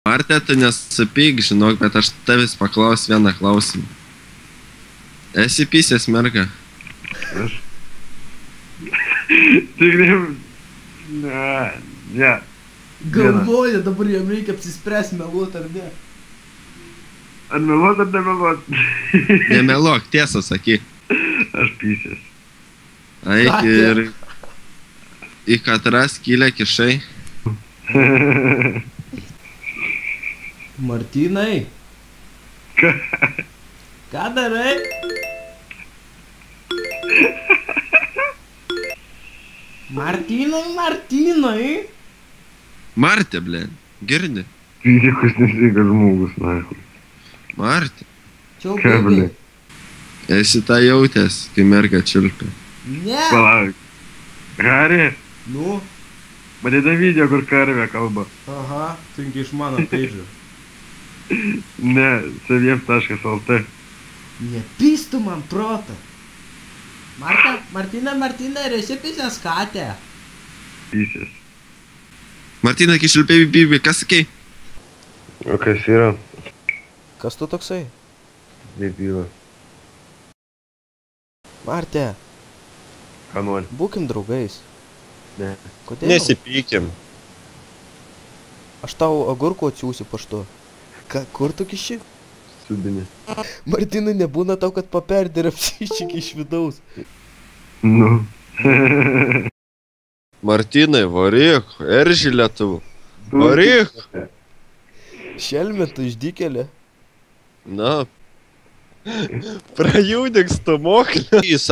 Martė, tu nesupyk, žinok, bet aš tavęs paklausiu vieną klausimą. Esi pysės merga? Aš? Tikrai... Ne. Galvoja, dabar jam reikia apsispręs meluot ar ne. Ar meluot ar nemeluot? Nemeluok, tiesą sakyk. Aš pysės. Eik ir... Į katrą skylę kišai. Martynai. Ką darai? Martynai. Martė, blėn, girdi? Pyrikus nesveikas žmogus, nahui. Martė, Ką, blėn? esi tą jautęs, kai merga čiulpia. Ne. Palauk. Harry, Nu. matei tą video, kur karvė kalba? Aha, sunkiai iš mano peidžio. Ne, saviems.lt. Nepystų man protą. Martina, ar esi pysės katė? Pysės. Martina, kai čiulpia bibi, kas sakei? O kas yra? Kas tu toksai? Nebyla. Martė, Ką nori? būkim draugais. Ne. Kodėl? Nesipykim. Aš tau agurkų atsiųsiu paštu. Ką, kur tu kiši? Subinė. Martinai, nebūna tau, kad paperdė ir apsišyki iš vidaus. Nu. Martinai, varyk, eržį lietuvų. Varyk. Šelmė, tu išdykėlė. Na. Prajūdik stumoklį. Jis